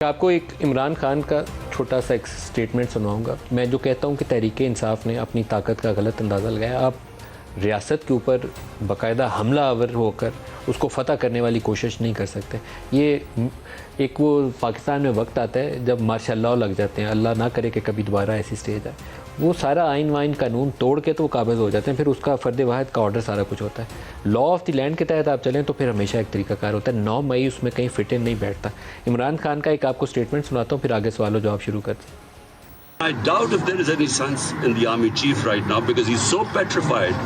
आपको एक इमरान खान का छोटा सा एक स्टेटमेंट सुनाऊंगा। मैं जो कहता हूं कि तहरीक इंसाफ ने अपनी ताकत का गलत अंदाज़ा लगाया। आप रियासत के ऊपर बाकायदा हमला आवर होकर उसको फ़तह करने वाली कोशिश नहीं कर सकते। ये एक वो पाकिस्तान में वक्त आता है जब माशाअल्लाह लग जाते हैं, अल्लाह ना करे कि कभी दोबारा ऐसी स्टेज आए, वो सारा आइन वाइन कानून तोड़ के तो वो काबिज़ हो जाते हैं। फिर उसका फ़र्द वाहिद का ऑर्डर सारा कुछ होता है। लॉ ऑफ द लैंड के तहत आप चलें तो फिर हमेशा एक तरीकाकार होता है। 9 मई उसमें कहीं फिट इन नहीं बैठता। इमरान खान का एक आपको स्टेटमेंट सुनाता हूँ, फिर आगे सवाल जवाब शुरू करते हैं। I doubt if there is any sense in the army chief right now because he's so petrified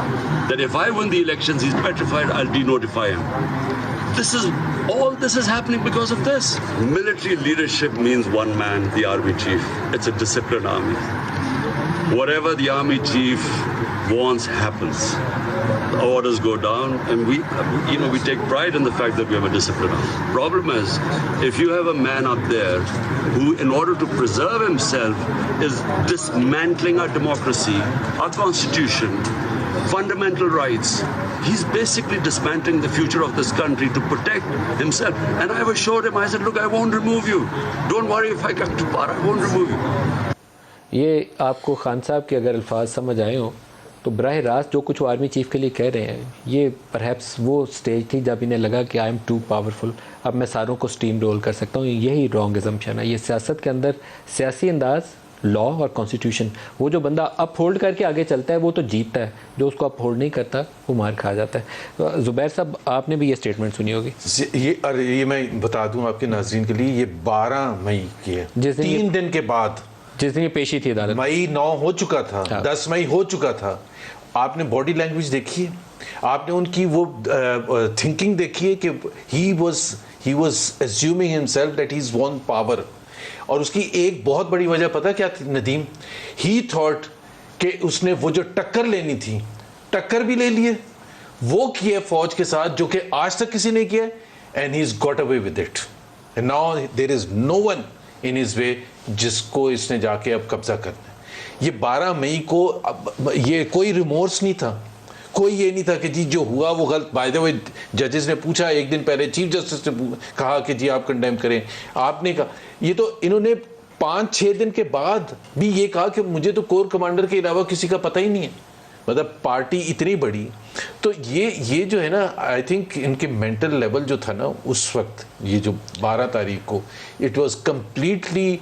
that if I win the elections, he's petrified, I'll denotify him. All this is happening because of this. Military leadership means one man, the army chief. It's a disciplined army. Whatever the army chief wants happens. The orders go down, and we take pride in the fact that we have a disciplined army. Problem is, if you have a man up there who, in order to preserve himself, is dismantling our democracy, our constitution, fundamental rights, he's basically dismantling the future of this country to protect himself. And I've assured him, I said, look, I won't remove you. Don't worry if I come to power, I won't remove you. ये आपको खान साहब के अगर अल्फाज समझ आए हों तो बराह रास्त जो कुछ वो आर्मी चीफ के लिए कह रहे हैं, ये परहैप्स वो स्टेज थी जब इन्हें लगा कि आई एम टू पावरफुल, अब मैं सारों को स्टीम रोल कर सकता हूँ। यही रॉन्ग एजम्पशन है। ये सियासत के अंदर सियासी अंदाज, लॉ और कॉन्स्टिट्यूशन, वो जो बंदा अप होल्ड करके आगे चलता है वो तो जीतता है, जो उसको अप होल्ड नहीं करता वो मार खा जाता है। तो ज़ुबैर साहब, आपने भी ये स्टेटमेंट सुनी होगी। ये मैं बता दूं आपके नाज़रीन के लिए, ये 12 मई की है, 3 दिन के बाद, जिस दिन ये पेशी थी अदालत। मई 9 हो चुका था, 10 मई हो चुका था। आपने बॉडी लैंग्वेज देखी है, आपने उनकी वो थिंकिंग देखी है कि he was assuming himself that he is won power. और उसकी एक बहुत बड़ी वजह पता क्या थी नदीम? ही थॉट कि उसने वो जो टक्कर लेनी थी, टक्कर भी ले लिए, वो किए फौज के साथ जो कि आज तक किसी ने किया, and he is got away with it. And now there is no one in his way जिसको इसने जाके अब कब्जा करना है। ये 12 मई को ये कोई रिमोर्स नहीं था, कोई ये नहीं था कि जी जो हुआ वो गलत। बाय द वे जजेस ने पूछा एक दिन पहले, चीफ जस्टिस ने कहा कि जी आप कंडेम करें, आपने कहा। ये तो इन्होंने 5-6 दिन के बाद भी ये कहा कि मुझे तो कोर कमांडर के अलावा किसी का पता ही नहीं है। मतलब पार्टी इतनी बड़ी, तो ये जो है ना, आई थिंक इनके मेंटल लेवल जो था ना उस वक्त, ये जो 12 तारीख को, it was completely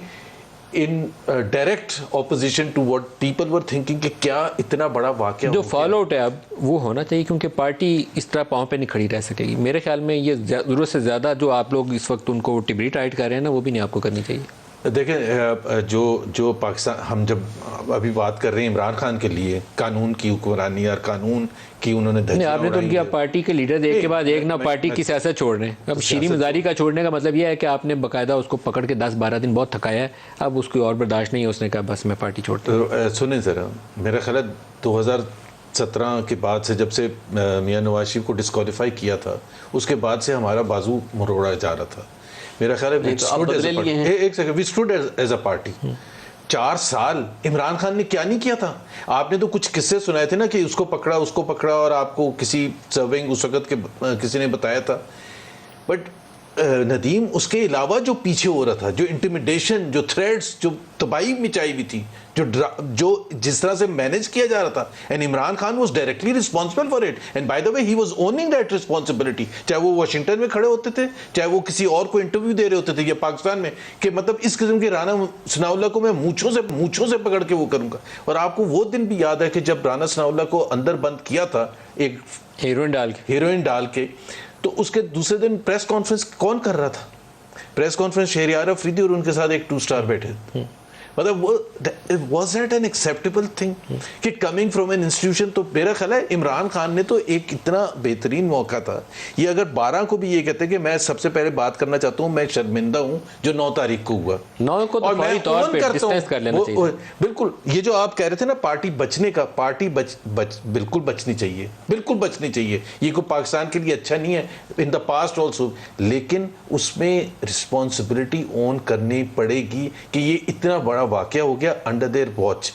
in direct opposition to what people were thinking कि क्या इतना बड़ा वाकया जो फॉलो आउट है अब वो होना चाहिए, क्योंकि पार्टी इस तरह पाँव पे नहीं खड़ी रह सकेगी। मेरे ख्याल में ये ज़रूरत से ज़्यादा जो आप लोग इस वक्त उनको टिबरी टाइट कर रहे हैं ना, वो भी नहीं आपको करनी चाहिए। देखें, जो पाकिस्तान, हम जब अभी बात कर रहे हैं इमरान खान के लिए कानून की हुक्मरानी और कानून की उन्होंने धज्जियां आपने तो उनकी पार्टी के लीडर एक के बाद एक ना पार्टी की सियासत छोड़ रहे हैं। अब शीरी मजारी का छोड़ने का मतलब यह है कि आपने बाकायदा उसको पकड़ के 10-12 दिन बहुत थकाया है, अब उसकी और बर्दाश्त नहीं है, उसने कहा बस मैं पार्टी छोड़ता हूं। तो सुने ज़रा, मेरा ख्याल है 2017 के बाद से, जब से मियां नवाज शरीफ को डिस्क्वालीफाई किया था, उसके बाद से हमारा बाजू मरोड़ा जा रहा था। मेरा ख्याल है एक second, we stood as a party. 4 साल इमरान खान ने क्या नहीं किया था? आपने तो कुछ किस्से सुनाए थे ना कि उसको पकड़ा और आपको किसी सर्विंग उस वक्त के किसी ने बताया था। बट नदीम, उसके अलावा जो पीछे हो रहा था, जो इंटिमिडेशन, जो थ्रेड्स, जो तबाही मचाई हुई थी, जो जिस तरह से मैनेज किया जा रहा था, and Imran Khan was directly responsible for it, and by the way he was owning that responsibility. चाहे वो वाशिंगटन में खड़े होते थे, चाहे वो किसी और को इंटरव्यू दे रहे होते थे, या पाकिस्तान में, कि मतलब इस किस्म के राना सनाउल्लाह को मैं मूंछों से पकड़ के वो करूंगा। और आपको वो दिन भी याद है कि जब राना सनाउल्लाह को अंदर बंद किया था एक हीरोइन डाल के, तो उसके दूसरे दिन प्रेस कॉन्फ्रेंस कौन कर रहा था? प्रेस कॉन्फ्रेंस शहरियार अफरीदी और उनके साथ एक 2 स्टार बैठे। मतलब वो was that an acceptable thing कि कमिंग फ्रॉम एन इंस्टीट्यूशन? तो मेरा ख्याल है इमरान खान ने तो एक इतना बेहतरीन मौका था। ये अगर 12 को भी ये कहते कि मैं सबसे पहले बात करना चाहता हूं, मैं शर्मिंदा हूं जो 9 तारीख को हुआ, 9 को तो फौरी तौर पे डिस्टेंस कर लेना चाहिए। बिल्कुल, ये जो आप कह रहे थे ना पार्टी बचने का, पार्टी बिल्कुल बचनी चाहिए, बिल्कुल बचनी चाहिए। ये कोई पाकिस्तान के लिए अच्छा नहीं है, इन द पास्ट ऑल्सो, लेकिन उसमें रिस्पॉन्सिबिलिटी ओन करनी पड़ेगी कि ये इतना बड़ा वाकया हो गया अंडर देयर वॉच।